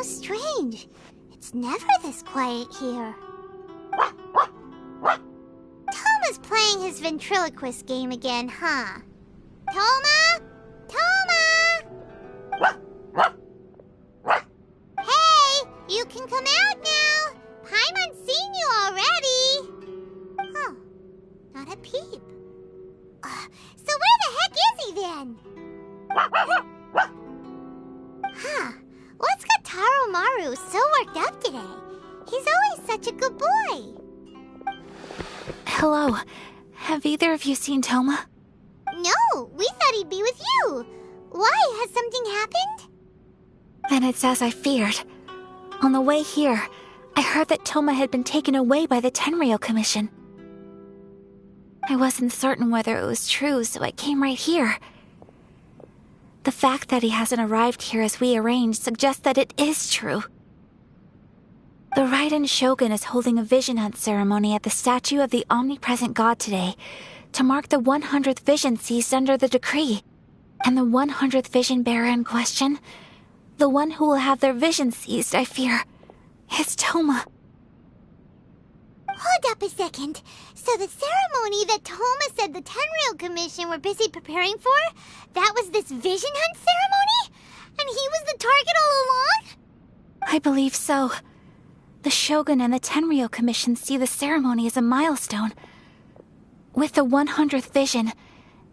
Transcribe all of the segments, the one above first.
How strange. It's never this quiet here. Toma's playing his ventriloquist game again, huh? Toma? Toma! Hey, you can come out now. Paimon's seen you already. Huh, not a peep. So where the heck is he then? Huh, what's got Taro Maru so worked up today? He's always such a good boy. Hello. Have either of you seen Toma? No, we thought he'd be with you. Why? Has something happened? Then it's as I feared. On the way here, I heard that Toma had been taken away by the Tenryou Commission. I wasn't certain whether it was true, so I came right here. The fact that he hasn't arrived here as we arranged suggests that it is true. The Raiden Shogun is holding a vision hunt ceremony at the statue of the omnipresent god today to mark the 100th vision seized under the decree. And the 100th vision bearer in question, the one who will have their vision seized, I fear, is Toma. Hold up a second. So the ceremony that Toma said the Tenryou Commission were busy preparing for, that was this vision hunt ceremony? And he was the target all along? I believe so. The Shogun and the Tenryou Commission see the ceremony as a milestone. With the 100th vision,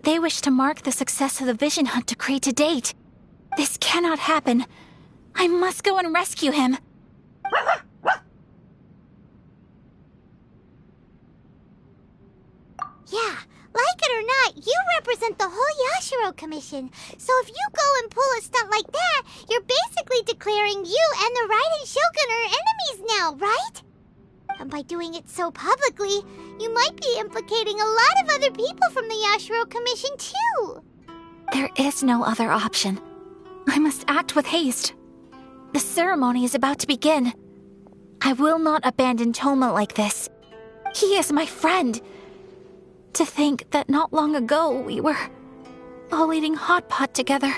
they wish to mark the success of the vision hunt decree to date. This cannot happen. I must go and rescue him. Yeah, like it or not, you represent the whole Yashiro Commission. So if you go and pull a stunt like that, you're basically declaring you and the Raiden Shogun are enemies now, right? And by doing it so publicly, you might be implicating a lot of other people from the Yashiro Commission too. There is no other option. I must act with haste. The ceremony is about to begin. I will not abandon Toma like this. He is my friend. To think that not long ago we were all eating hot pot together.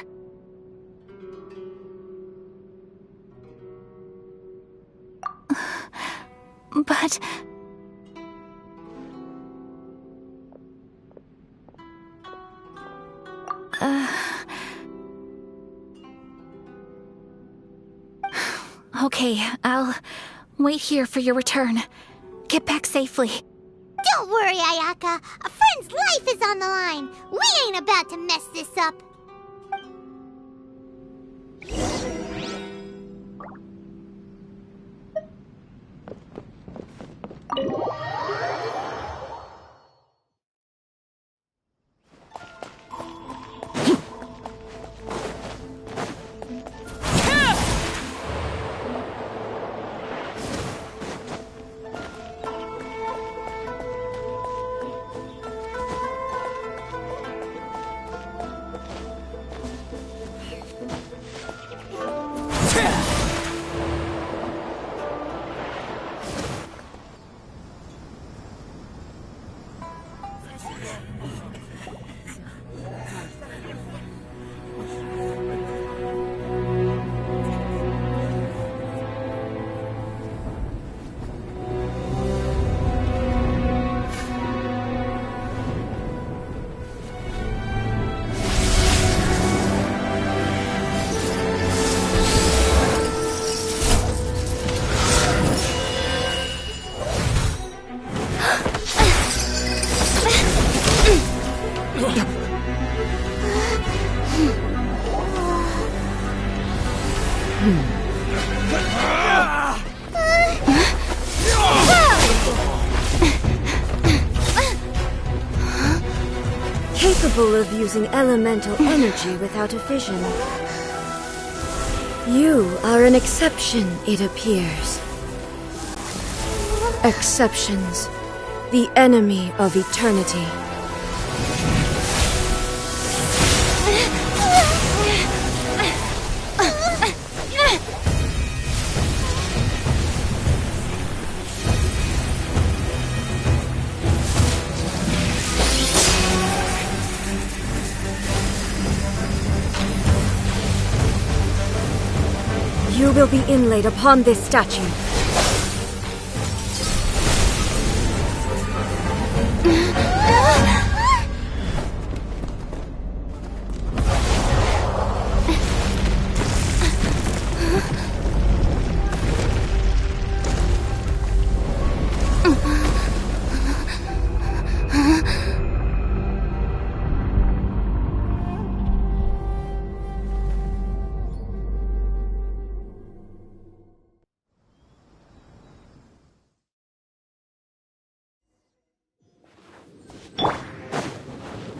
But... Okay, I'll wait here for your return. Get back safely. Don't worry, Ayaka. A friend's life is on the line. We ain't about to mess this up. Capable of using elemental energy without a fission. You are an exception, it appears. Exceptions, the enemy of eternity. You will be inlaid upon this statue.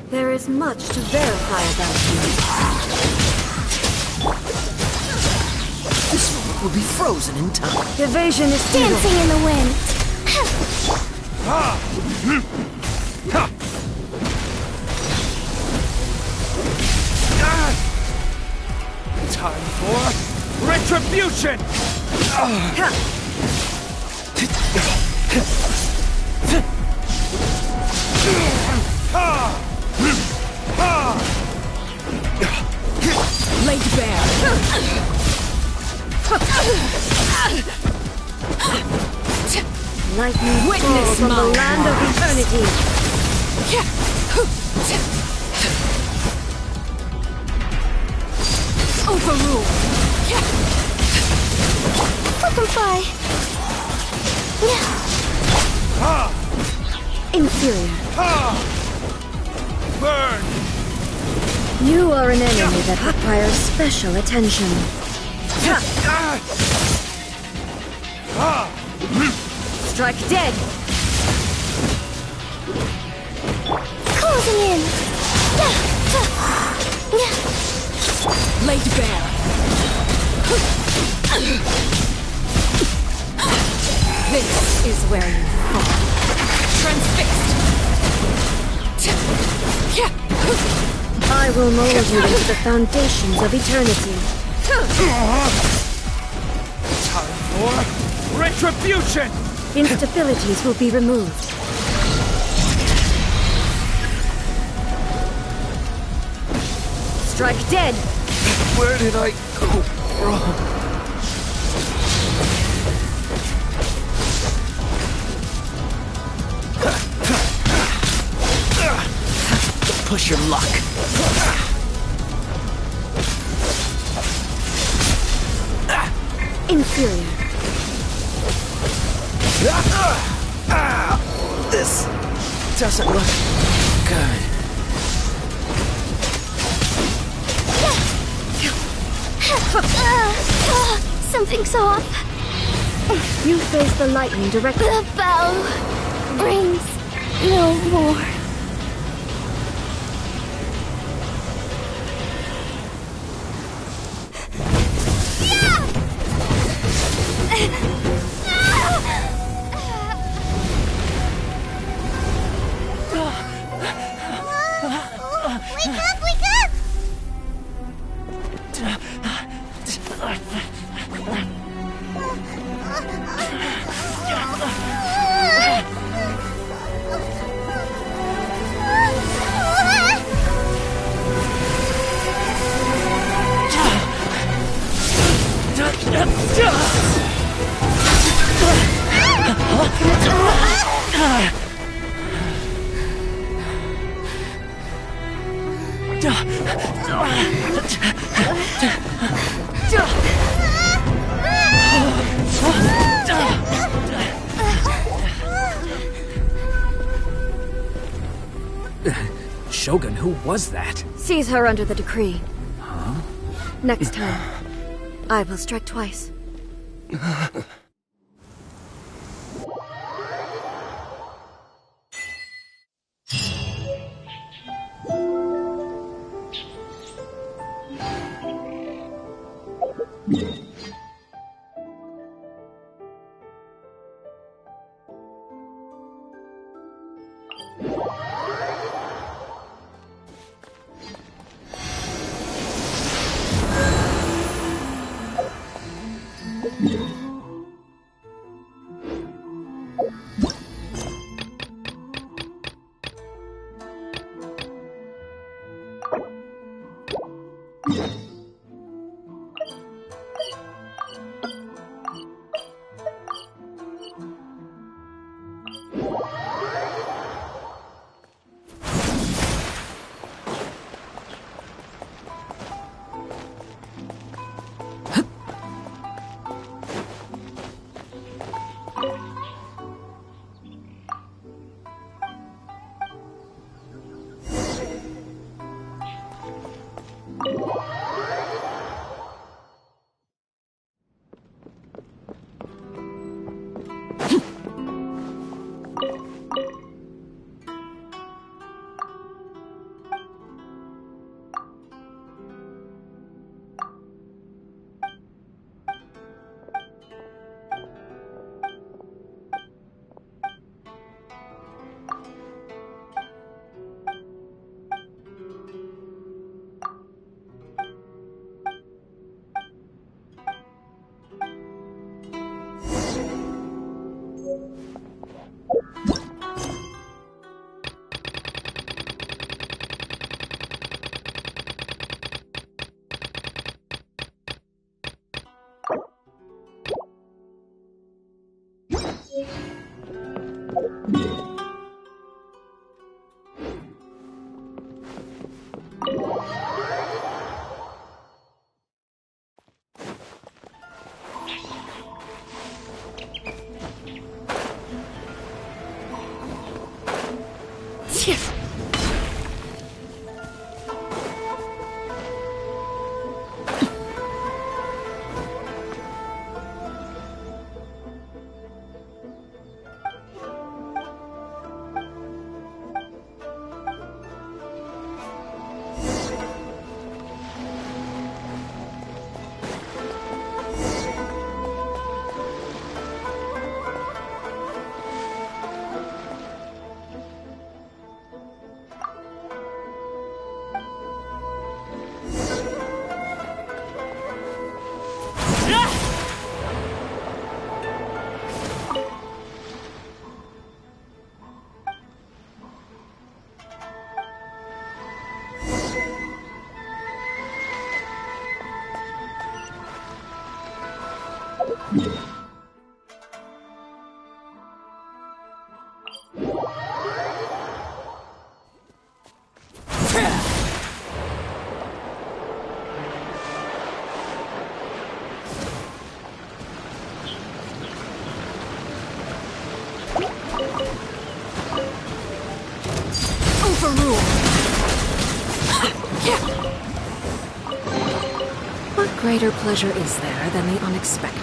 There is much to verify about you. This will be frozen in time. Evasion is futile. Dancing in the wind. Time for retribution! Laid bare. Lightning Witness falls on the my land of eternity. Overrule. Let them fly. Inferior. Burn! You are an enemy that requires special attention. Strike dead. Closing in. Laid bare. This is where you fall. Transfixed. I will mold you into the foundations of eternity. Time for retribution! Instabilities will be removed. Strike dead. Where did I go wrong? Push your luck. Inferior. This doesn't look good. Something's off. You face the lightning directly. The bell rings no more. Wake up! Wake up! Shogun, who was that? Seize her under the decree. Huh? Next time, I will strike twice. What greater pleasure is there than the unexpected?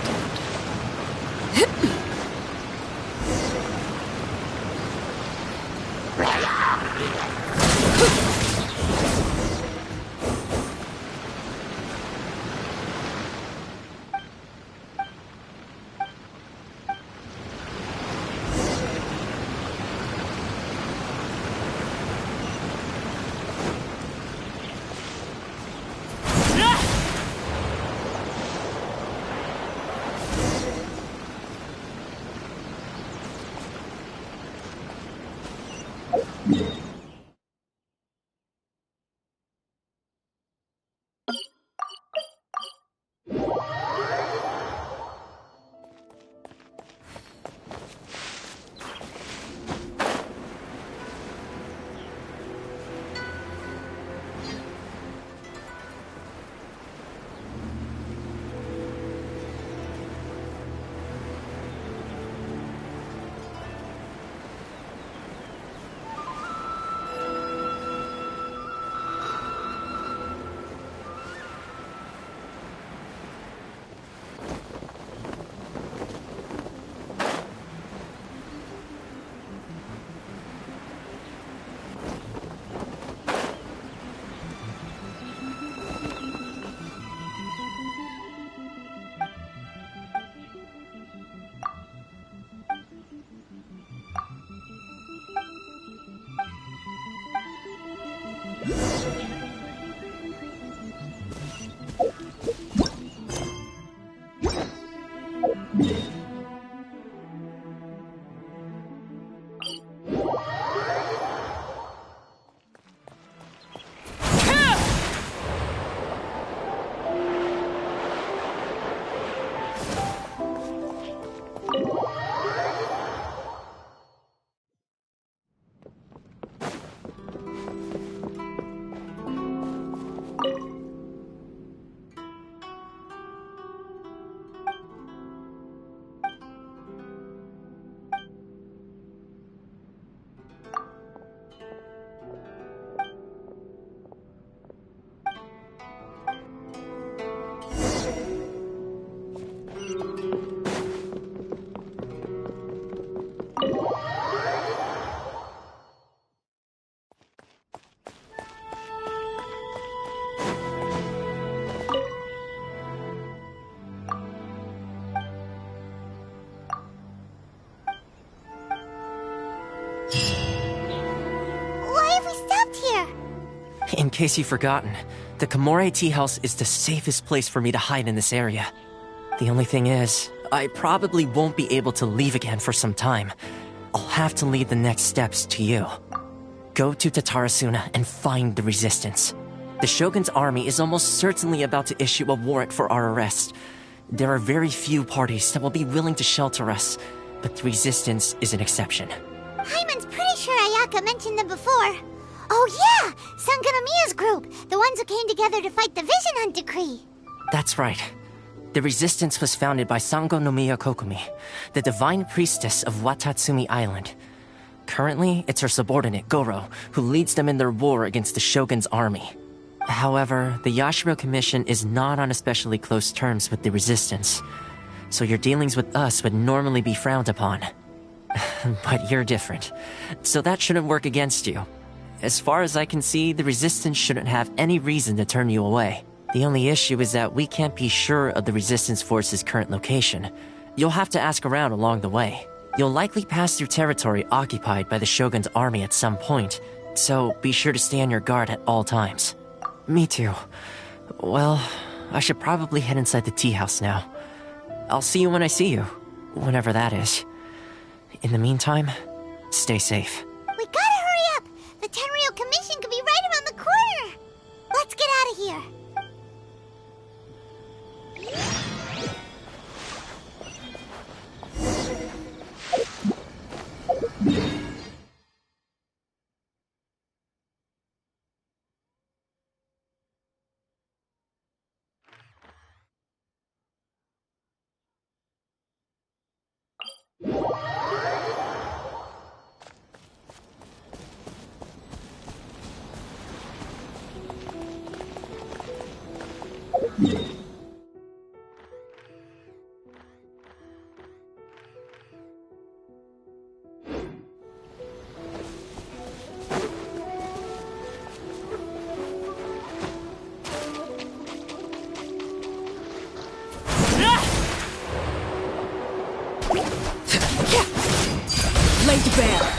In case you've forgotten, the Komore Tea House is the safest place for me to hide in this area. The only thing is, I probably won't be able to leave again for some time. I'll have to leave the next steps to you. Go to Tatarasuna and find the resistance. The Shogun's army is almost certainly about to issue a warrant for our arrest. There are very few parties that will be willing to shelter us, but the resistance is an exception. Hyman's pretty sure Ayaka mentioned them before. Oh yeah! Sanganamiya's group! The ones who came together to fight the Vision Hunt decree! That's right. The resistance was founded by Sango no Miya Kokumi, the divine priestess of Watatsumi Island. Currently, it's her subordinate, Goro, who leads them in their war against the Shogun's army. However, the Yashiro Commission is not on especially close terms with the resistance, so your dealings with us would normally be frowned upon. But you're different, so that shouldn't work against you. As far as I can see, the resistance shouldn't have any reason to turn you away. The only issue is that we can't be sure of the resistance force's current location. You'll have to ask around along the way. You'll likely pass through territory occupied by the Shogun's army at some point, so be sure to stay on your guard at all times. Me too. Well, I should probably head inside the tea house now. I'll see you when I see you, whenever that is. In the meantime, stay safe. We gotta hurry up! The Tenryou Commission could be right around the corner! Let's get out of here! Laid bare.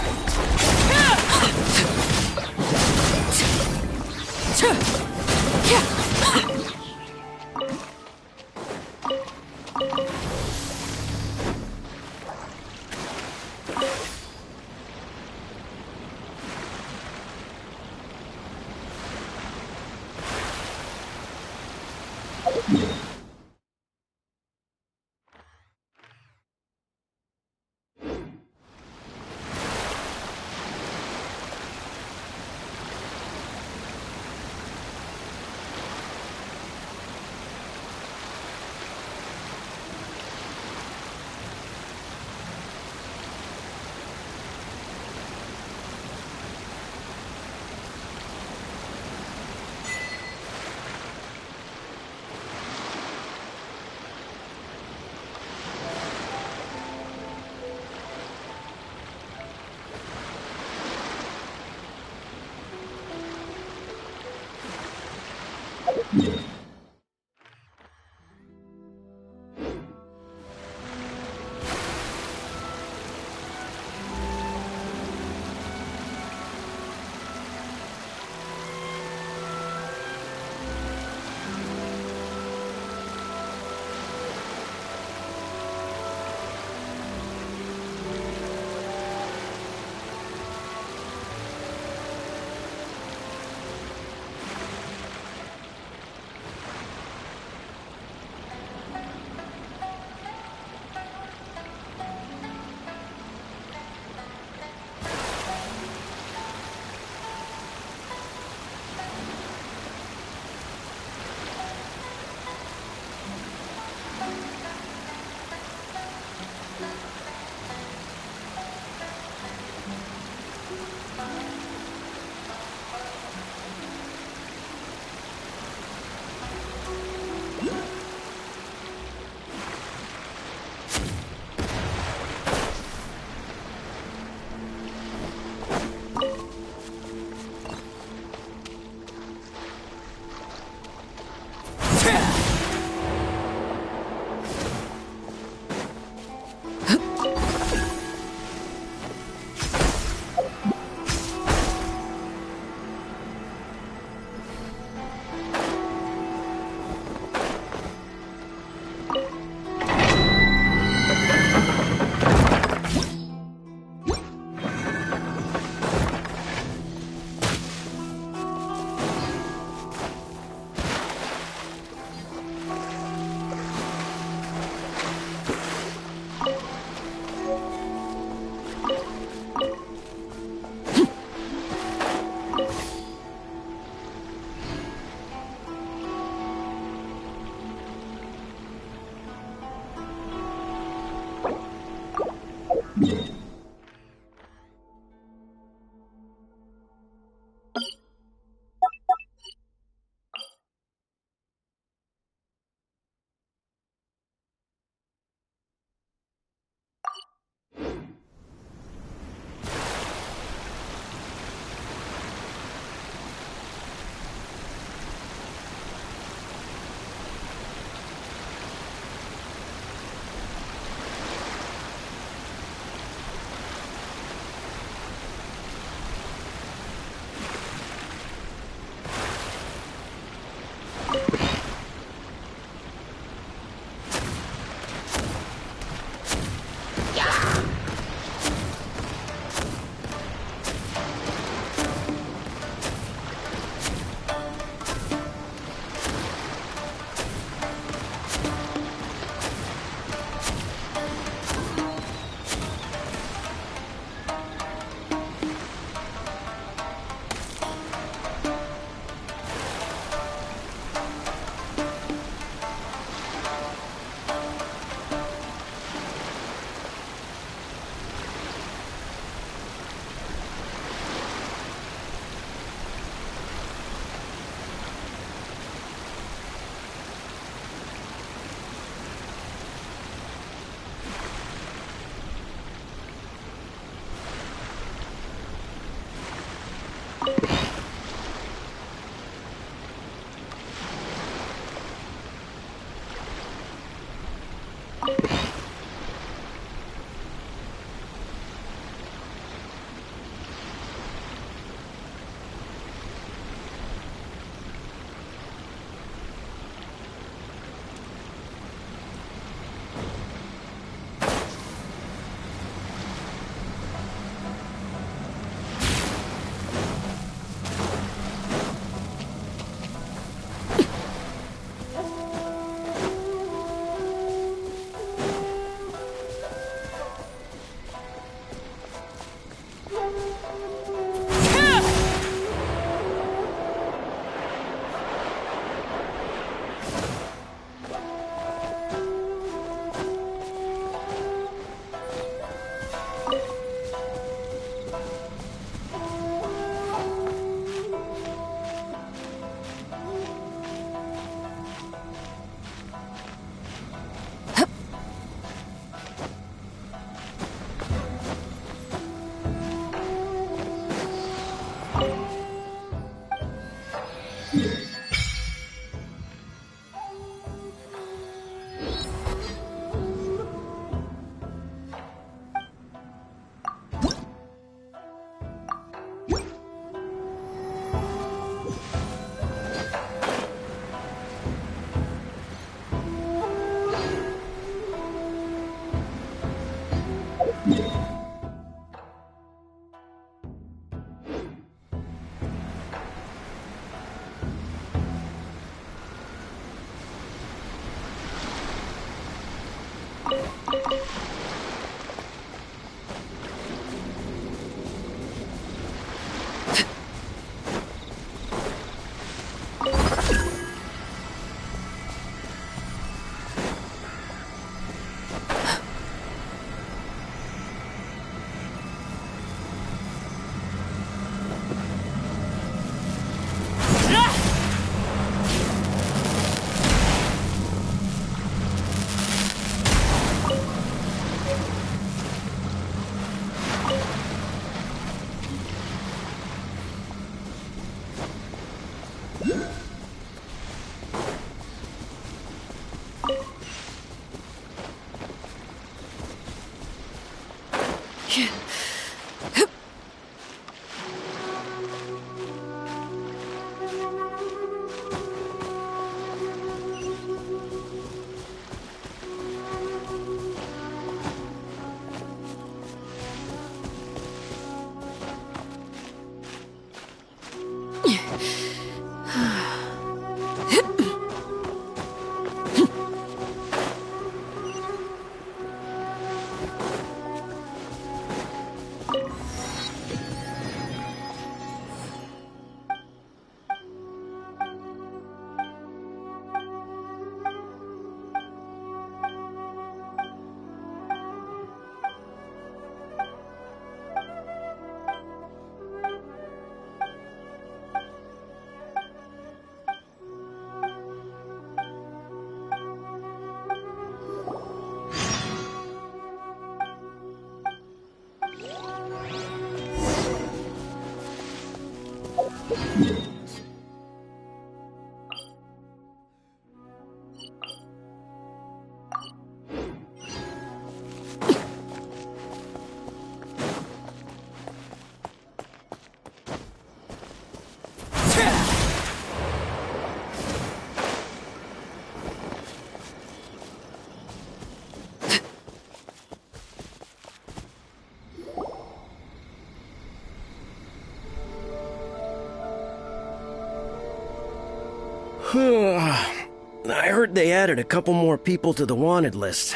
I heard they added a couple more people to the wanted list.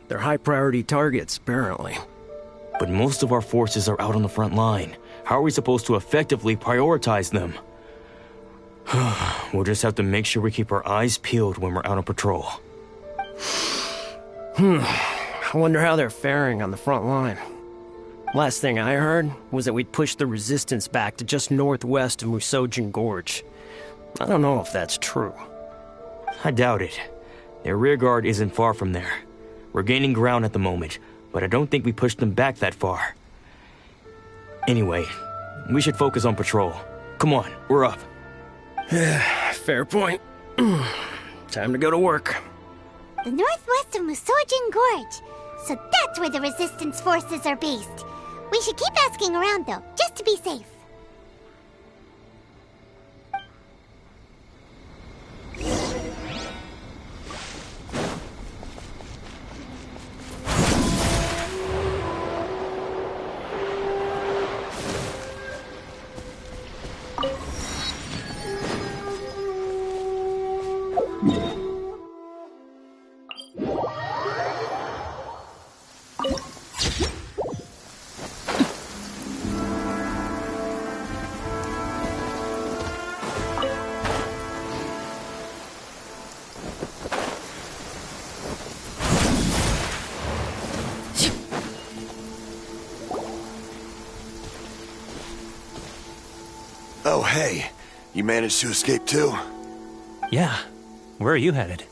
They're high-priority targets, apparently. But most of our forces are out on the front line. How are we supposed to effectively prioritize them? We'll just have to make sure we keep our eyes peeled when we're out on patrol. I wonder how they're faring on the front line. Last thing I heard was that we'd pushed the resistance back to just northwest of Musojin Gorge. I don't know if that's true. I doubt it. Their rearguard isn't far from there. We're gaining ground at the moment, but I don't think we pushed them back that far. Anyway, we should focus on patrol. Come on, we're up. Fair point. Time to go to work. The northwest of Musojin Gorge. So that's where the resistance forces are based. We should keep asking around, though, just to be safe. Oh, hey. You managed to escape too? Yeah. Where are you headed?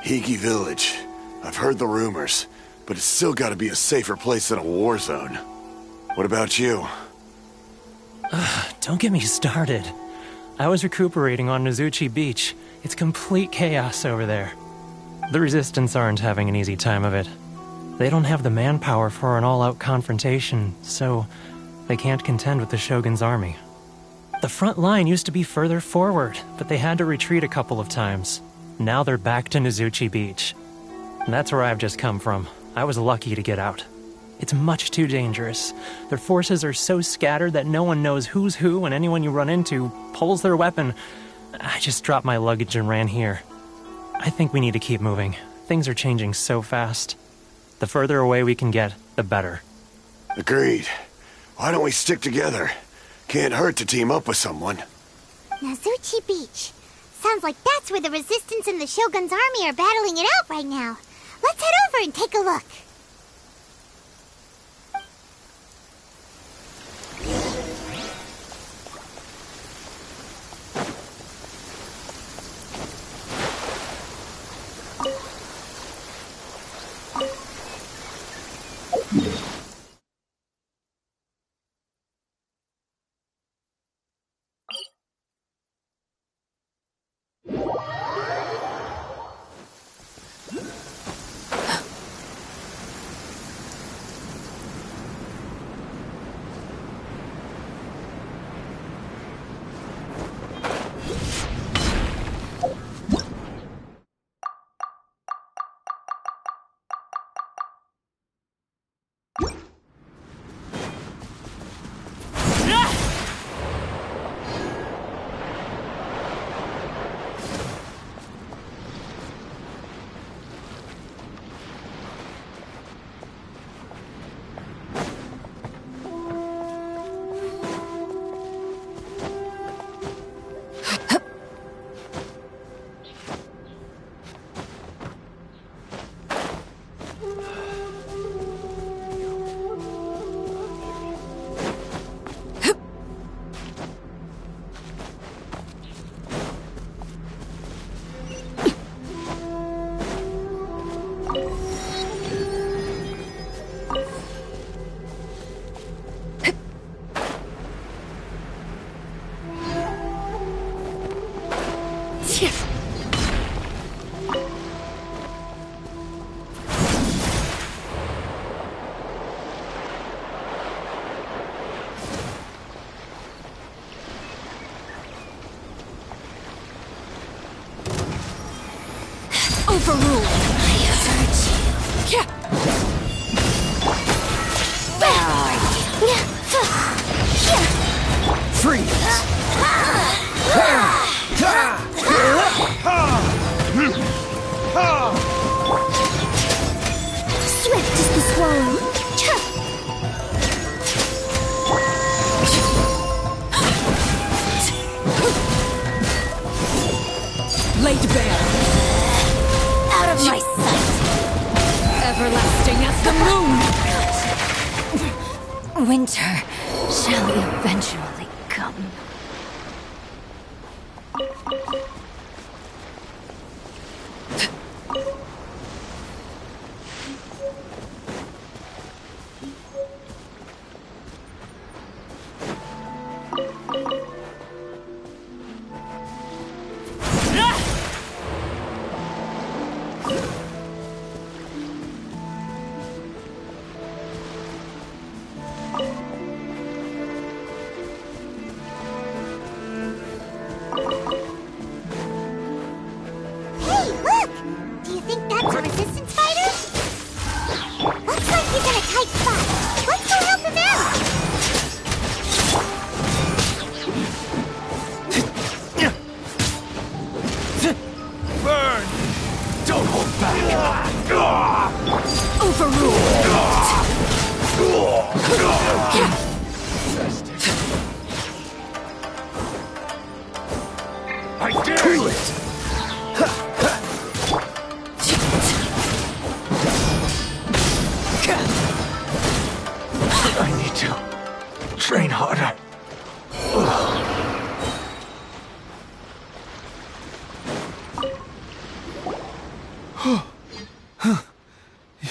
Higi Village. I've heard the rumors, but it's still gotta be a safer place than a war zone. What about you? Don't get me started. I was recuperating on Nozuchi Beach. It's complete chaos over there. The Resistance aren't having an easy time of it. They don't have the manpower for an all-out confrontation, so they can't contend with the Shogun's army. The front line used to be further forward, but they had to retreat a couple of times. Now they're back to Nozuchi Beach. That's where I've just come from. I was lucky to get out. It's much too dangerous. Their forces are so scattered that no one knows who's who, and anyone you run into pulls their weapon. I just dropped my luggage and ran here. I think we need to keep moving. Things are changing so fast. The further away we can get, the better. Agreed. Why don't we stick together? Can't hurt to team up with someone. Nozuchi Beach. Sounds like that's where the Resistance and the Shogun's army are battling it out right now. Let's head over and take a look. Overruled. I heard you. Where are you? Freeze! Swift is the swallow. Laid bare. Out of my sight. Everlasting as the moon. Winter shall eventually come.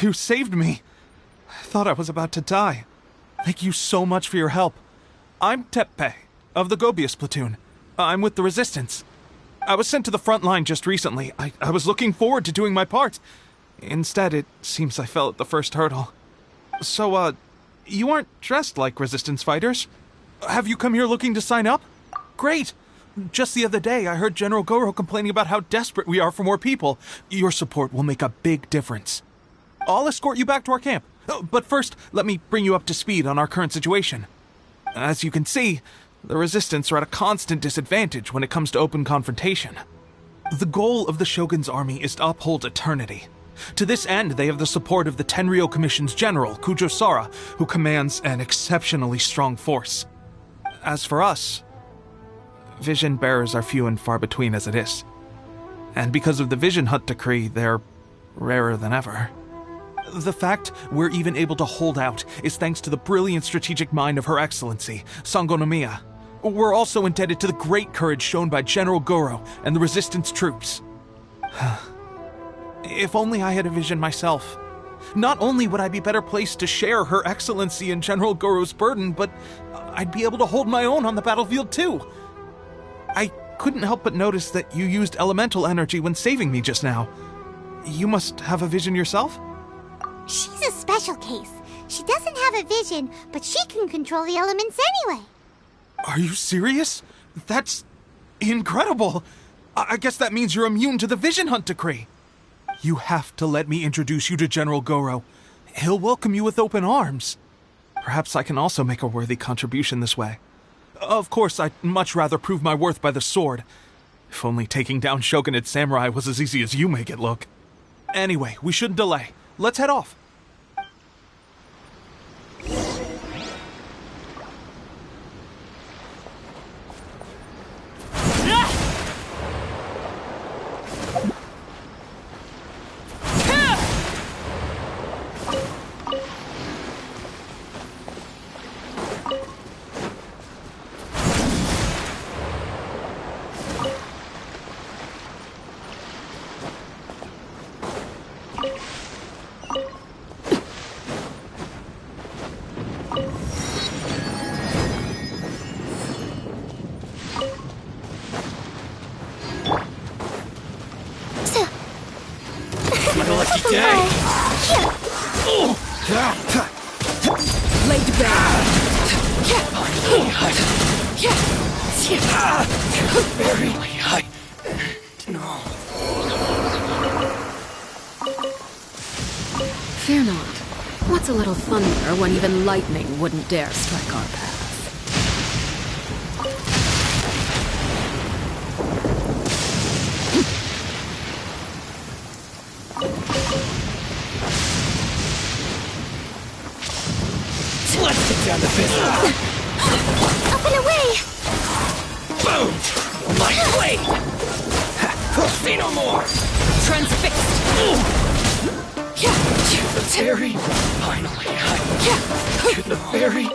You saved me. I thought I was about to die. Thank you so much for your help. I'm Teppei, of the Gobius platoon. I'm with the Resistance. I was sent to the front line just recently. I was looking forward to doing my part. Instead, it seems I fell at the first hurdle. So, you aren't dressed like Resistance fighters? Have you come here looking to sign up? Great! Just the other day, I heard General Goro complaining about how desperate we are for more people. Your support will make a big difference. I'll escort you back to our camp. But first, let me bring you up to speed on our current situation. As you can see, the Resistance are at a constant disadvantage when it comes to open confrontation. The goal of the Shogun's army is to uphold eternity. To this end, they have the support of the Tenryou Commission's general, Kujosara, who commands an exceptionally strong force. As for us, vision bearers are few and far between as it is. And because of the Vision Hut decree, they're rarer than ever. The fact we're even able to hold out is thanks to the brilliant strategic mind of Her Excellency, Sango Nomiya. We're also indebted to the great courage shown by General Goro and the Resistance troops. If only I had a vision myself. Not only would I be better placed to share Her Excellency and General Goro's burden, but I'd be able to hold my own on the battlefield too. I couldn't help but notice that you used elemental energy when saving me just now. You must have a vision yourself? She's a special case. She doesn't have a vision, but she can control the elements anyway. Are you serious? That's incredible. I guess that means you're immune to the Vision Hunt decree. You have to let me introduce you to General Goro. He'll welcome you with open arms. Perhaps I can also make a worthy contribution this way. Of course, I'd much rather prove my worth by the sword. If only taking down Shogunate samurai was as easy as you make it look. Anyway, we shouldn't delay. Let's head off. Laid bare. Very high. No. Fear not. What's a little thunder when even lightning wouldn't dare strike our path? Let's get down to business. Up and away! Boom! My blade! See no more! Transfixed! Terry! Finally, to the very...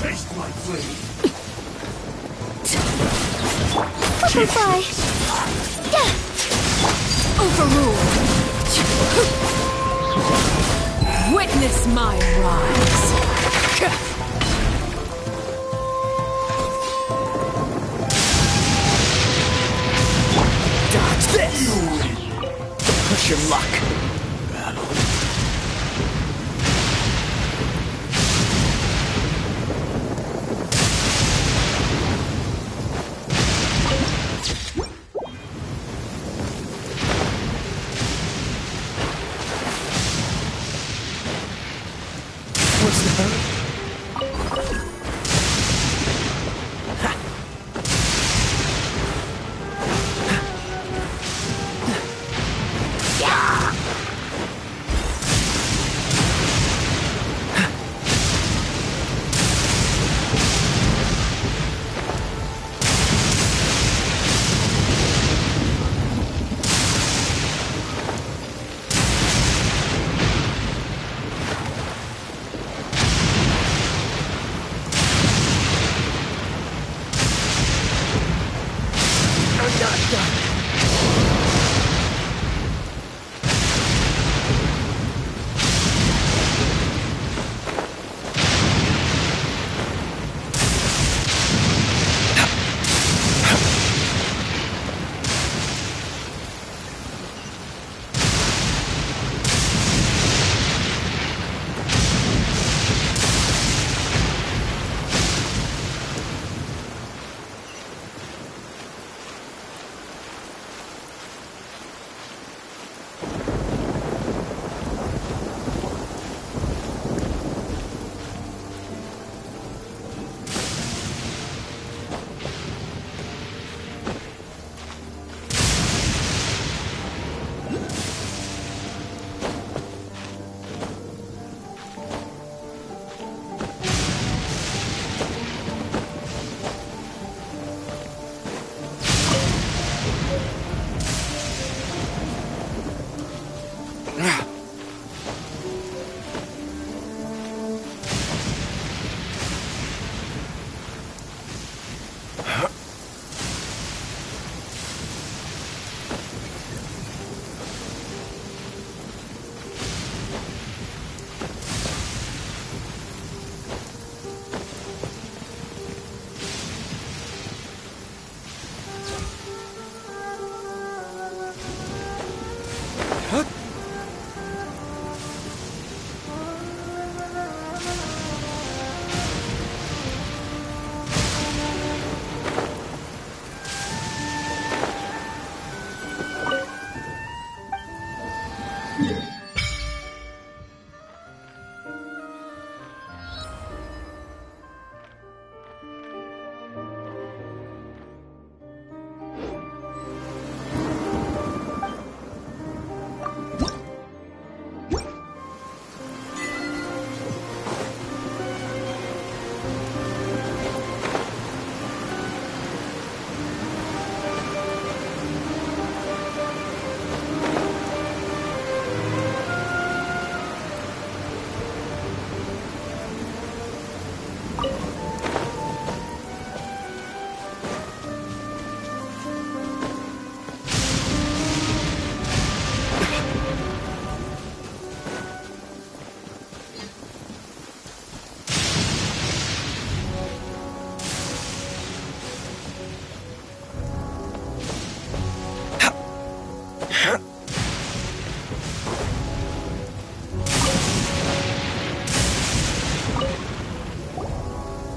Taste my blade! Butterfly! Overruled! Witness my rise! Dodge this! Push your luck. Battle. What's the hurry?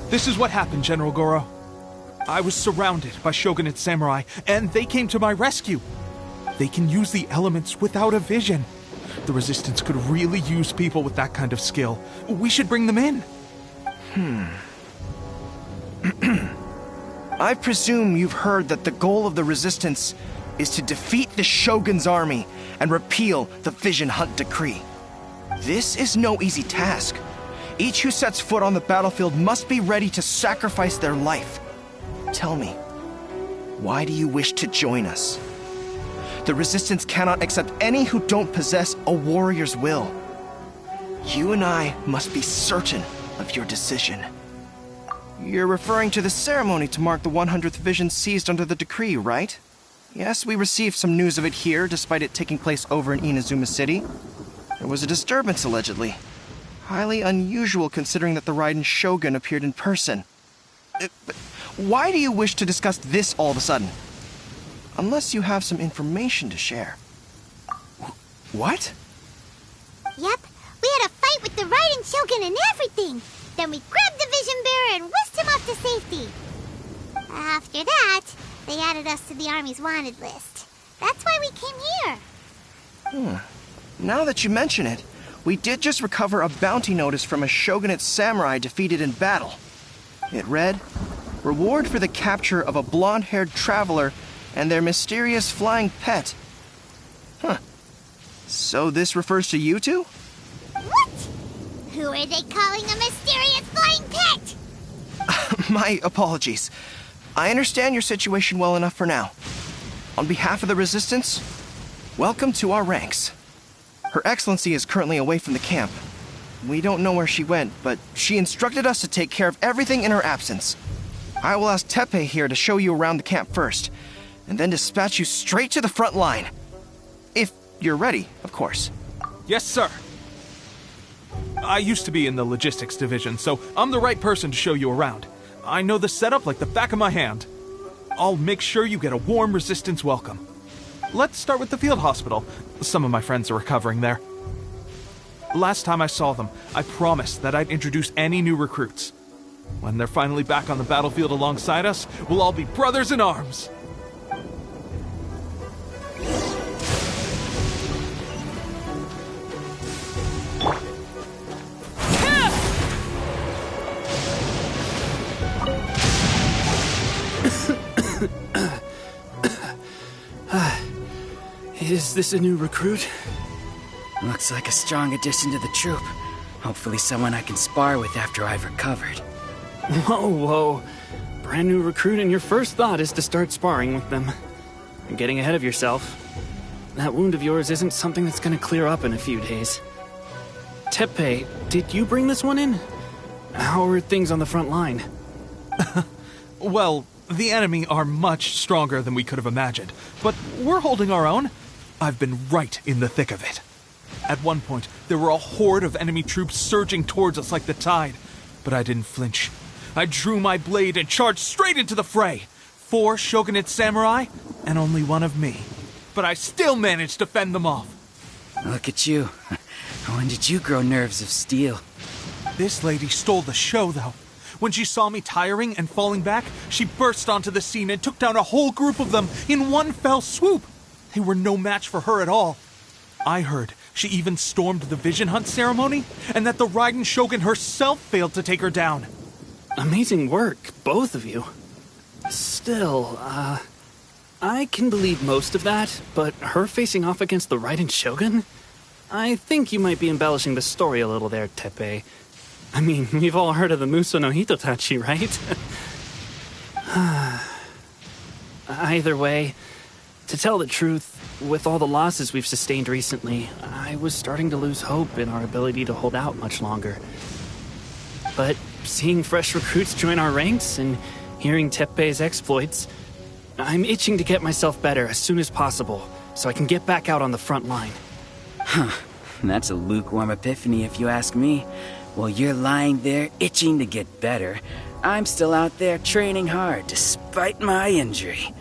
This is what happened, General Goro. I was surrounded by shogunate samurai, and they came to my rescue. They can use the elements without a vision. The Resistance could really use people with that kind of skill. We should bring them in. I presume you've heard that the goal of the Resistance is to defeat the Shogun's army and repeal the Vision Hunt Decree. This is no easy task. Each who sets foot on the battlefield must be ready to sacrifice their life. Tell me, why do you wish to join us? The Resistance cannot accept any who don't possess a warrior's will. You and I must be certain of your decision. You're referring to the ceremony to mark the 100th vision seized under the decree, right? Yes, we received some news of it here, despite it taking place over in Inazuma City. There was a disturbance, allegedly. Highly unusual considering that the Raiden Shogun appeared in person. But why do you wish to discuss this all of a sudden? Unless you have some information to share. What? Yep, we had a fight with the Raiden Shogun and everything. Then we grabbed the Vision Bearer and whisked him off to safety. After that, they added us to the Army's wanted list. That's why we came here. Now that you mention it, we did just recover a bounty notice from a Shogunate samurai defeated in battle. It read, "Reward for the capture of a blonde-haired traveler and their mysterious flying pet." So this refers to you two? What? Who are they calling a mysterious flying pet? My apologies. I understand your situation well enough for now. On behalf of the Resistance, welcome to our ranks. Her Excellency is currently away from the camp. We don't know where she went, but she instructed us to take care of everything in her absence. I will ask Teppei here to show you around the camp first, and then dispatch you straight to the front line. If you're ready, of course. Yes, sir. I used to be in the logistics division, so I'm the right person to show you around. I know the setup like the back of my hand. I'll make sure you get a warm Resistance welcome. Let's start with the field hospital. Some of my friends are recovering there. Last time I saw them, I promised that I'd introduce any new recruits. When they're finally back on the battlefield alongside us, we'll all be brothers in arms. Is this a new recruit? Looks like a strong addition to the troop. Hopefully someone I can spar with after I've recovered. Whoa. Brand new recruit and your first thought is to start sparring with them. You're getting ahead of yourself. That wound of yours isn't something that's gonna clear up in a few days. Teppei, did you bring this one in? How are things on the front line? Well, the enemy are much stronger than we could have imagined, but we're holding our own. I've been right in the thick of it. At one point, there were a horde of enemy troops surging towards us like the tide, but I didn't flinch. I drew my blade and charged straight into the fray. 4 Shogunate samurai, and only one of me. But I still managed to fend them off. Look at you. When did you grow nerves of steel? This lady stole the show, though. When she saw me tiring and falling back, she burst onto the scene and took down a whole group of them in one fell swoop. They were no match for her at all. I heard she even stormed the Vision Hunt ceremony, and that the Raiden Shogun herself failed to take her down. Amazing work, both of you. Still, I can believe most of that, but her facing off against the Raiden Shogun? I think you might be embellishing the story a little there, Teppei. I mean, we've all heard of the Muso no Hitotachi, right? Either way, to tell the truth, with all the losses we've sustained recently, I was starting to lose hope in our ability to hold out much longer. But seeing fresh recruits join our ranks and hearing Teppei's exploits, I'm itching to get myself better as soon as possible so I can get back out on the front line. That's a lukewarm epiphany if you ask me. While you're lying there itching to get better, I'm still out there training hard despite my injury.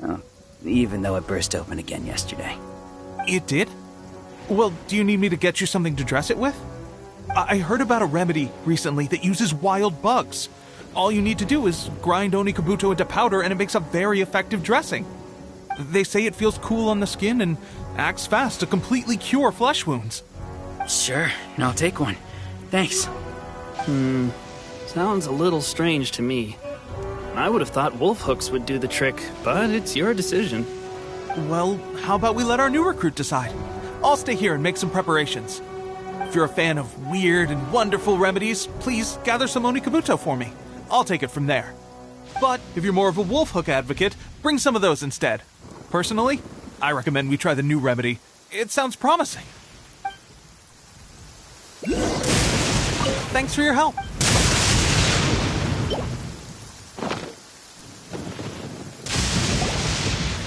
Oh, even though it burst open again yesterday. It did? Well, do you need me to get you something to dress it with? I heard about a remedy recently that uses wild bugs. All you need to do is grind Onikabuto into powder and it makes a very effective dressing. They say it feels cool on the skin and acts fast to completely cure flesh wounds. Sure, I'll take one. Thanks. Sounds a little strange to me. I would have thought wolf hooks would do the trick, but it's your decision. Well, how about we let our new recruit decide? I'll stay here and make some preparations. If you're a fan of weird and wonderful remedies, please gather some Onikabuto for me. I'll take it from there. But if you're more of a wolf hook advocate, bring some of those instead. Personally, I recommend we try the new remedy. It sounds promising. Thanks for your help.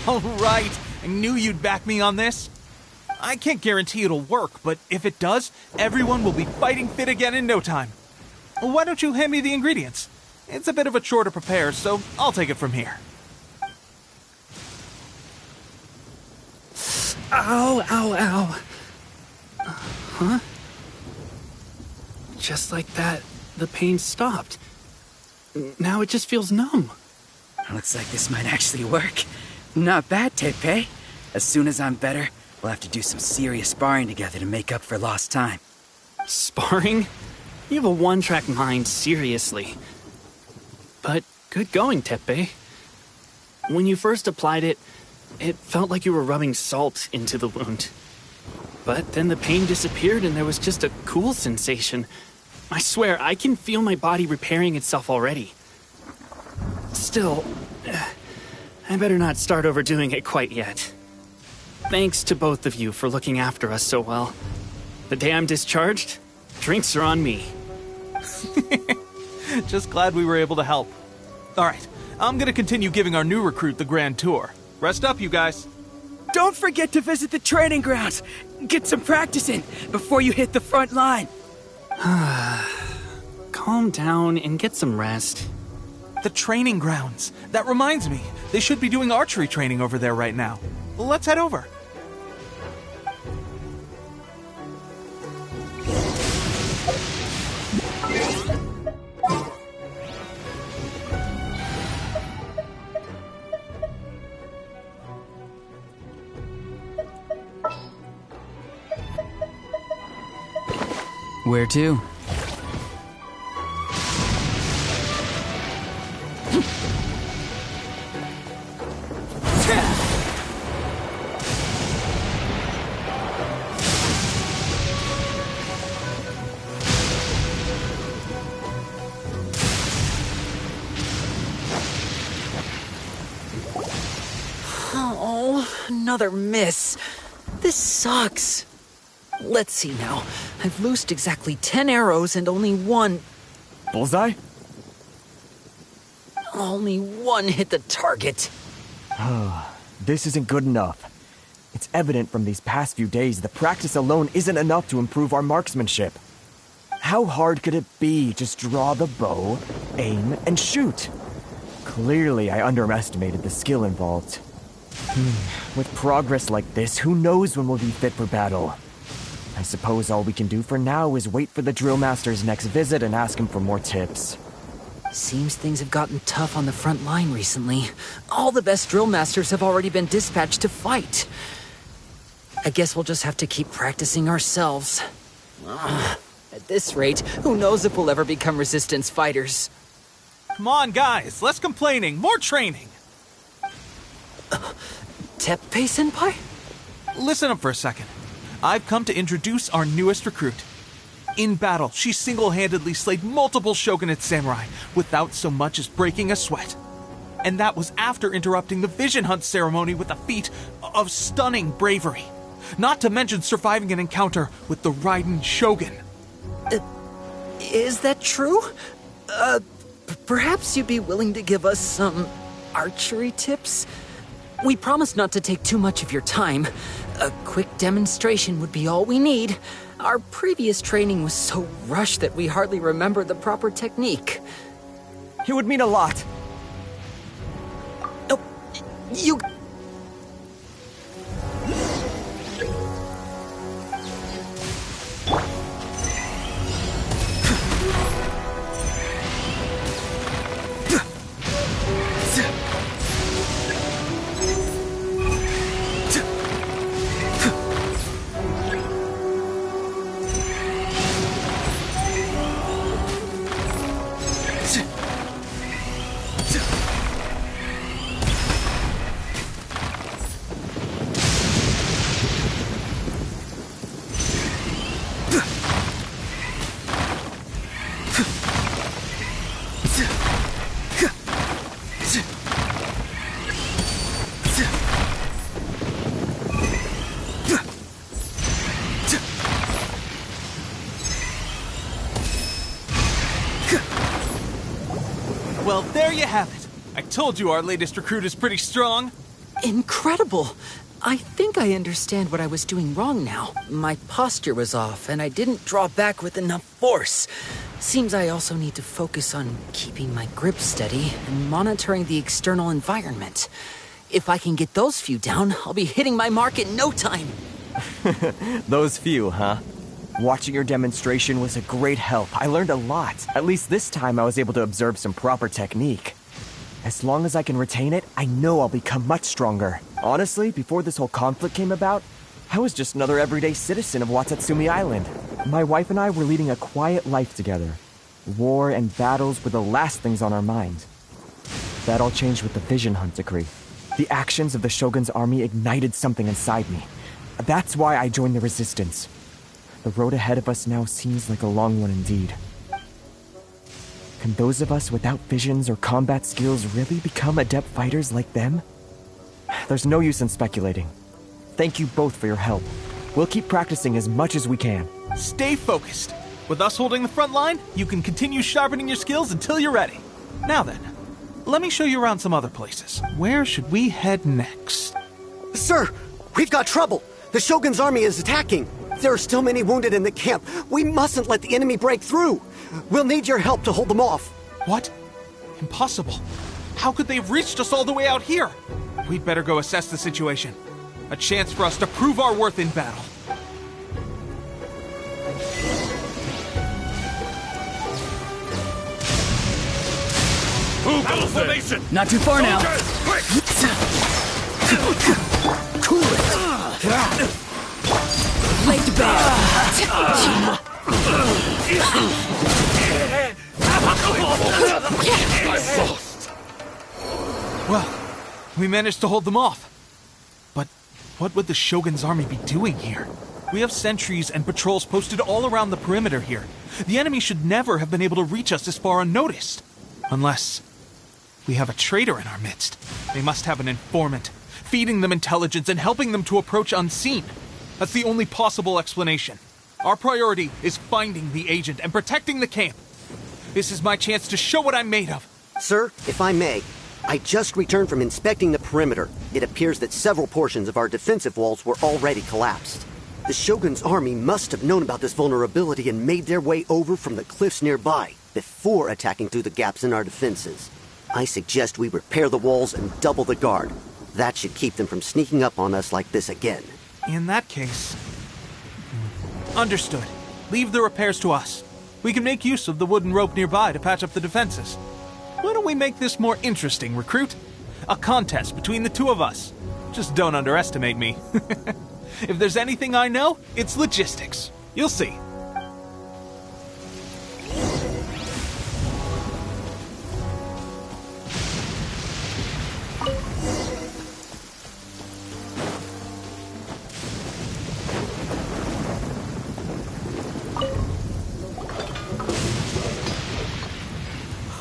All right, I knew you'd back me on this. I can't guarantee it'll work, but if it does, everyone will be fighting fit again in no time. Why don't you hand me the ingredients? It's a bit of a chore to prepare, so I'll take it from here. Ow, ow, ow. Huh? Just like that, the pain stopped. Now it just feels numb. Looks like this might actually work. Not bad, Tepe. As soon as I'm better, we'll have to do some serious sparring together to make up for lost time. Sparring? You have a one-track mind, seriously. But good going, Tepe. When you first applied it, it felt like you were rubbing salt into the wound. But then the pain disappeared and there was just a cool sensation. I swear, I can feel my body repairing itself already. Still, I better not start overdoing it quite yet. Thanks to both of you for looking after us so well. The day I'm discharged, drinks are on me. Just glad we were able to help. Alright, I'm gonna continue giving our new recruit the grand tour. Rest up, you guys. Don't forget to visit the training grounds. Get some practice in before you hit the front line. Calm down and get some rest. The training grounds. That reminds me, they should be doing archery training over there right now. Let's head over. Where to? Oh, another miss. This sucks. Let's see now. I've loosed exactly 10 arrows and only one... Bullseye? Only one hit the target. This isn't good enough. It's evident from these past few days that practice alone isn't enough to improve our marksmanship. How hard could it be? Just draw the bow, aim, and shoot. Clearly, I underestimated the skill involved. With progress like this, who knows when we'll be fit for battle? I suppose all we can do for now is wait for the drill master's next visit and ask him for more tips. Seems things have gotten tough on the front line recently. All the best drill masters have already been dispatched to fight. I guess we'll just have to keep practicing ourselves. At this rate, who knows if we'll ever become resistance fighters. Come on, guys, less complaining, more training. Teppei-senpai? Listen up for a second. I've come to introduce our newest recruit. In battle, she single-handedly slayed multiple shogunate samurai without so much as breaking a sweat. And that was after interrupting the vision hunt ceremony with a feat of stunning bravery. Not to mention surviving an encounter with the Raiden Shogun. Is that true? Perhaps you'd be willing to give us some archery tips? We promise not to take too much of your time. A quick demonstration would be all we need. Our previous training was so rushed that we hardly remember the proper technique. It would mean a lot. Oh, you... Well, there you have it. I told you our latest recruit is pretty strong. Incredible! I think I understand what I was doing wrong now. My posture was off, and I didn't draw back with enough force. Seems I also need to focus on keeping my grip steady and monitoring the external environment. If I can get those few down, I'll be hitting my mark in no time. Those few, huh? Watching your demonstration was a great help. I learned a lot. At least this time I was able to observe some proper technique. As long as I can retain it, I know I'll become much stronger. Honestly, before this whole conflict came about, I was just another everyday citizen of Watatsumi Island. My wife and I were leading a quiet life together. War and battles were the last things on our mind. That all changed with the Vision Hunt decree. The actions of the Shogun's army ignited something inside me. That's why I joined the Resistance. The road ahead of us now seems like a long one indeed. Can those of us without visions or combat skills really become adept fighters like them? There's no use in speculating. Thank you both for your help. We'll keep practicing as much as we can. Stay focused. With us holding the front line, you can continue sharpening your skills until you're ready. Now then, let me show you around some other places. Where should we head next? Sir, we've got trouble. The Shogun's army is attacking. There are still many wounded in the camp. We mustn't let the enemy break through. We'll need your help to hold them off. What? Impossible. How could they have reached us all the way out here? We'd better go assess the situation. A chance for us to prove our worth in battle. Battle formation! Not too far now. Cool it. Laid to bear. Well, we managed to hold them off. But what would the Shogun's army be doing here? We have sentries and patrols posted all around the perimeter here. The enemy should never have been able to reach us this far unnoticed. Unless we have a traitor in our midst. They must have an informant, feeding them intelligence and helping them to approach unseen. That's the only possible explanation. Our priority is finding the agent and protecting the camp. This is my chance to show what I'm made of. Sir, if I may, I just returned from inspecting the perimeter. It appears that several portions of our defensive walls were already collapsed. The Shogun's army must have known about this vulnerability and made their way over from the cliffs nearby before attacking through the gaps in our defenses. I suggest we repair the walls and double the guard. That should keep them from sneaking up on us like this again. In that case... Understood. Leave the repairs to us. We can make use of the wooden rope nearby to patch up the defenses. Why don't we make this more interesting, recruit? A contest between the two of us. Just don't underestimate me. If there's anything I know, it's logistics. You'll see.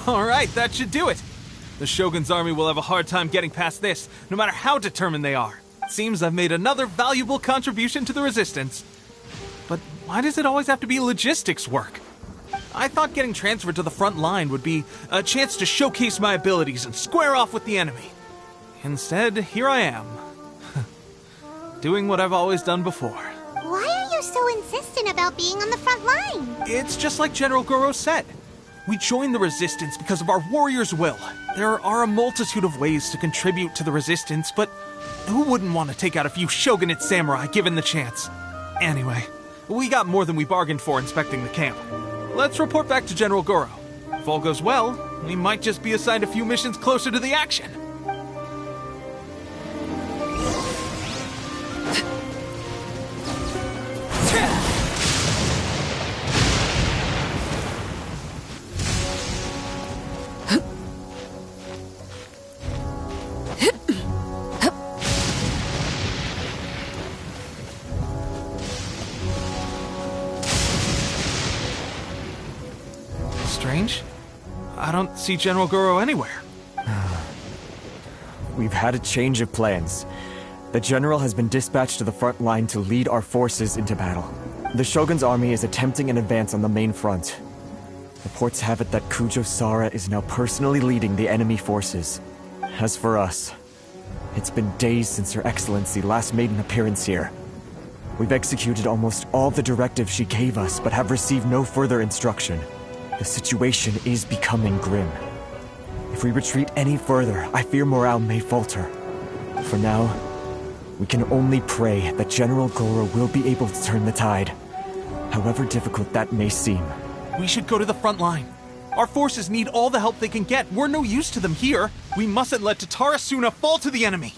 All right, that should do it. The Shogun's army will have a hard time getting past this, no matter how determined they are. Seems I've made another valuable contribution to the Resistance. But why does it always have to be logistics work? I thought getting transferred to the front line would be a chance to showcase my abilities and square off with the enemy. Instead, here I am. Doing what I've always done before. Why are you so insistent about being on the front line? It's just like General Goro said. We joined the Resistance because of our warriors' will. There are a multitude of ways to contribute to the Resistance, but who wouldn't want to take out a few shogunate samurai given the chance? Anyway, we got more than we bargained for inspecting the camp. Let's report back to General Goro. If all goes well, we might just be assigned a few missions closer to the action. Strange. I don't see General Goro anywhere. We've had a change of plans. The general has been dispatched to the front line to lead our forces into battle. The Shogun's army is attempting an advance on the main front. Reports have it that Kujo Sara is now personally leading the enemy forces. As for us, it's been days since Her Excellency last made an appearance here. We've executed almost all the directives she gave us, but have received no further instruction. The situation is becoming grim. If we retreat any further, I fear morale may falter. For now, we can only pray that General Goro will be able to turn the tide, however difficult that may seem. We should go to the front line. Our forces need all the help they can get. We're no use to them here. We mustn't let Tatarasuna fall to the enemy.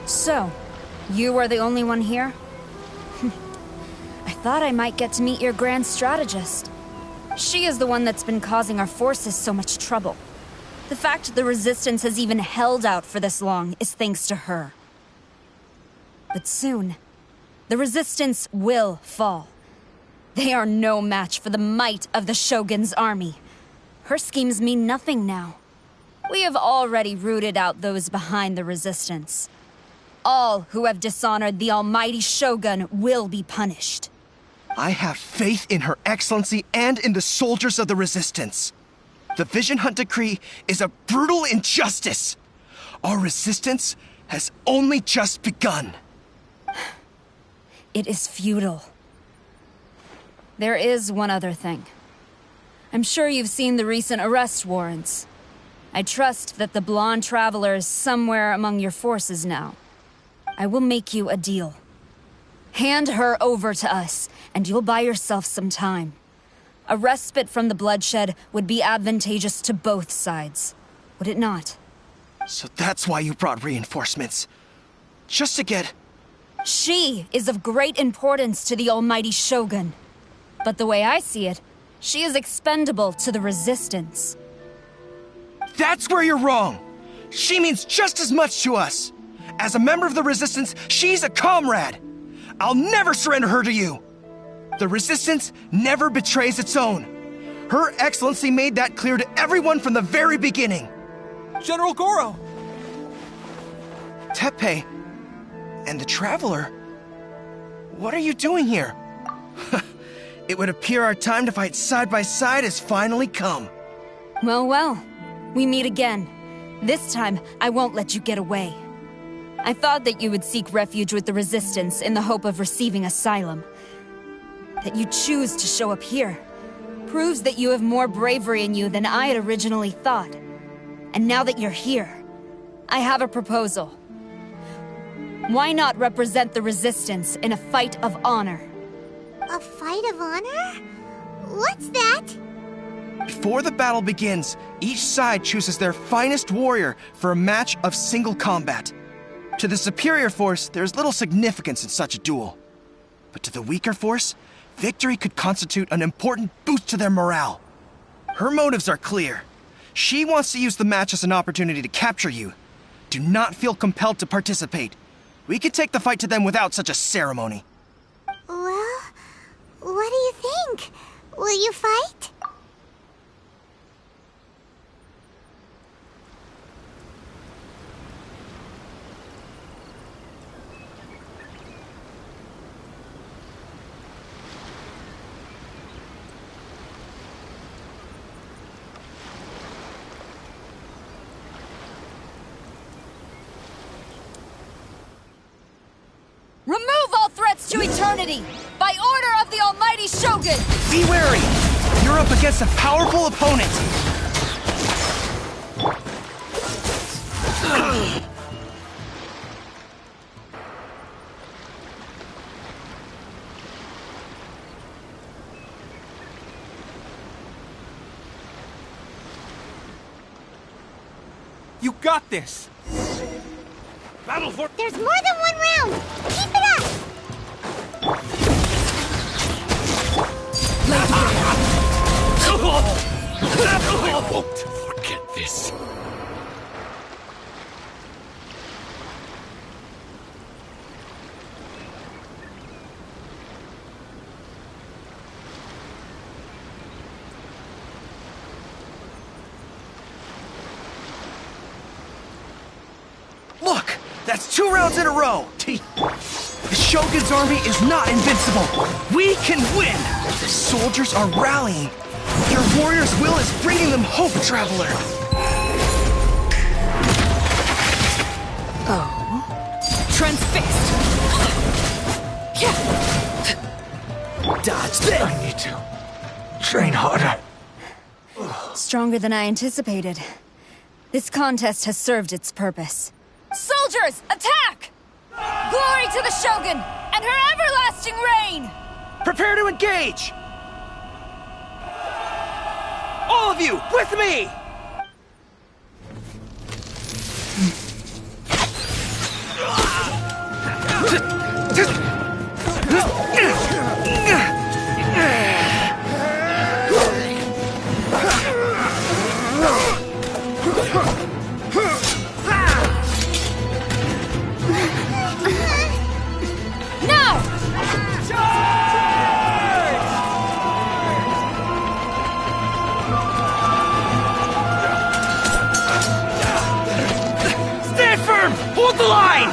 So, you are the only one here? I thought I might get to meet your grand strategist. She is the one that's been causing our forces so much trouble. The fact the Resistance has even held out for this long is thanks to her. But soon, the Resistance will fall. They are no match for the might of the Shogun's army. Her schemes mean nothing now. We have already rooted out those behind the Resistance. All who have dishonored the almighty Shogun will be punished. I have faith in Her Excellency and in the soldiers of the Resistance. The Vision Hunt Decree is a brutal injustice. Our resistance has only just begun. It is futile. There is one other thing. I'm sure you've seen the recent arrest warrants. I trust that the blonde traveler is somewhere among your forces now. I will make you a deal. Hand her over to us, and you'll buy yourself some time. A respite from the bloodshed would be advantageous to both sides, would it not? So that's why you brought reinforcements. Just to get... She is of great importance to the almighty Shogun. But the way I see it, she is expendable to the Resistance. That's where you're wrong! She means just as much to us! As a member of the Resistance, she's a comrade! I'll never surrender her to you! The Resistance never betrays its own. Her Excellency made that clear to everyone from the very beginning. General Goro! Teppei and the Traveler? What are you doing here? It would appear our time to fight side by side has finally come. Well, we meet again. This time, I won't let you get away. I thought that you would seek refuge with the Resistance in the hope of receiving asylum. That you choose to show up here proves that you have more bravery in you than I had originally thought. And now that you're here, I have a proposal. Why not represent the Resistance in a fight of honor? A fight of honor? What's that? Before the battle begins, each side chooses their finest warrior for a match of single combat. To the superior force, there is little significance in such a duel. But to the weaker force, victory could constitute an important boost to their morale. Her motives are clear. She wants to use the match as an opportunity to capture you. Do not feel compelled to participate. We could take the fight to them without such a ceremony. Well, what do you think? Will you fight? lost to eternity! By order of the Almighty Shogun! Be wary! You're up against a powerful opponent! You got this! Battle for— There's more than one round! Keep it up! I won't forget this. Look! That's 2 rounds in a row! The Shogun's army is not invincible! We can win! The soldiers are rallying! Your warrior's will is bringing them hope, Traveler! Oh. Transfixed! Dodge this! I need to train harder. Stronger than I anticipated. This contest has served its purpose. Soldiers, attack! Glory to the Shogun and her everlasting reign! Prepare to engage! All of you, with me! Hold the line!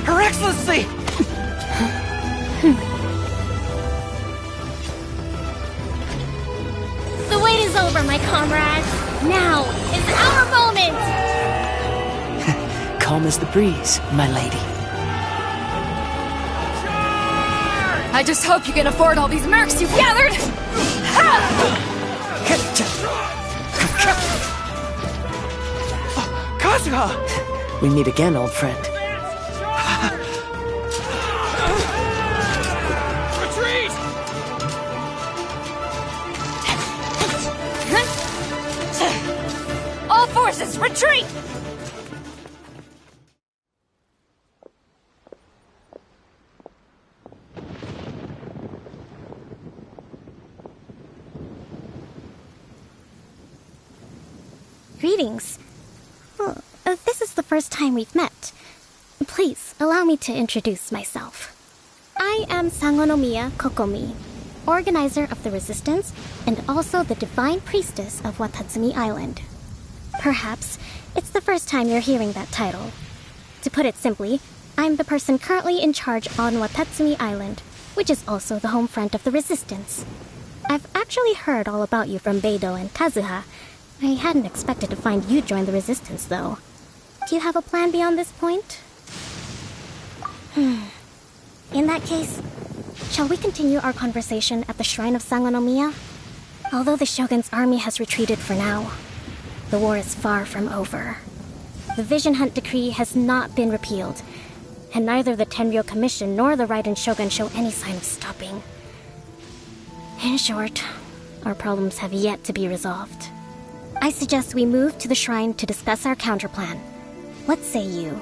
Her Excellency! The wait is over, my comrades. Now is our moment! Calm as the breeze, my lady. I just hope you can afford all these mercs you've gathered! Kazuha! We meet again, old friend. Retreat! All forces, retreat! Greetings. Well, this is the first time we've met. Please, allow me to introduce myself. I am Sangonomiya Kokomi, organizer of the Resistance and also the Divine Priestess of Watatsumi Island. Perhaps it's the first time you're hearing that title. To put it simply, I'm the person currently in charge on Watatsumi Island, which is also the home front of the Resistance. I've actually heard all about you from Beidou and Kazuha. I hadn't expected to find you join the Resistance, though. Do you have a plan beyond this point? In that case, shall we continue our conversation at the Shrine of Sangonomiya? Although the Shogun's army has retreated for now, the war is far from over. The Vision Hunt Decree has not been repealed, and neither the Tenryou Commission nor the Raiden Shogun show any sign of stopping. In short, our problems have yet to be resolved. I suggest we move to the shrine to discuss our counterplan. What say you?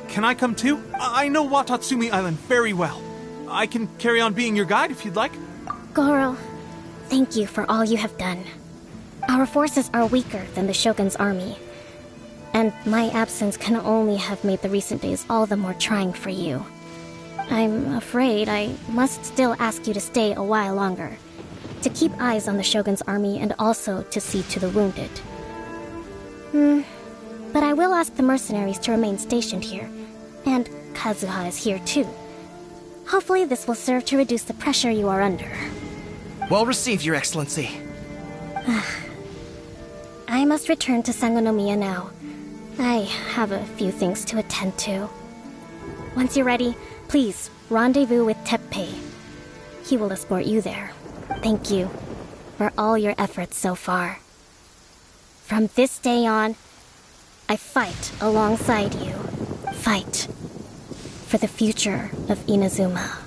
Can I come too? I know Watatsumi Island very well. I can carry on being your guide if you'd like. Goro, thank you for all you have done. Our forces are weaker than the Shogun's army, and my absence can only have made the recent days all the more trying for you. I'm afraid I must still ask you to stay a while longer, to keep eyes on the Shogun's army and also to see to the wounded. But I will ask the mercenaries to remain stationed here. And Kazuha is here too. Hopefully this will serve to reduce the pressure you are under. Well received, Your Excellency. I must return to Sangonomiya now. I have a few things to attend to. Once you're ready, please rendezvous with Teppei. He will escort you there. Thank you for all your efforts so far. From this day on, I fight alongside you. Fight for the future of Inazuma.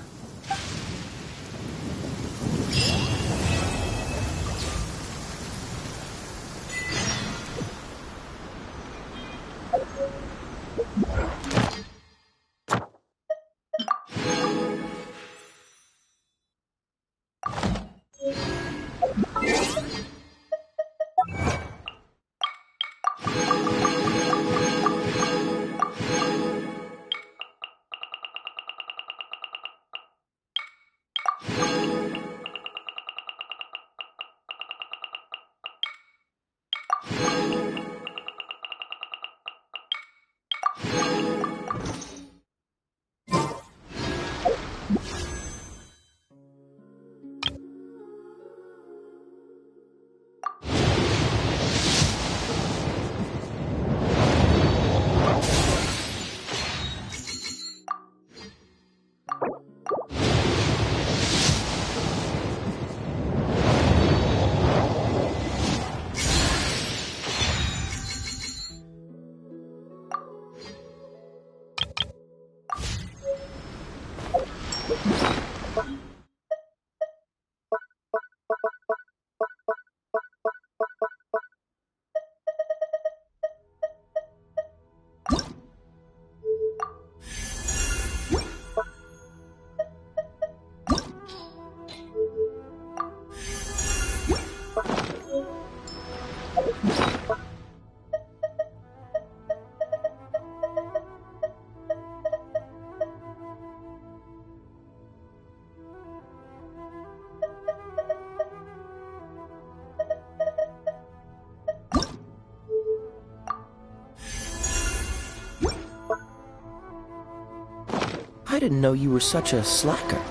I didn't know you were such a slacker.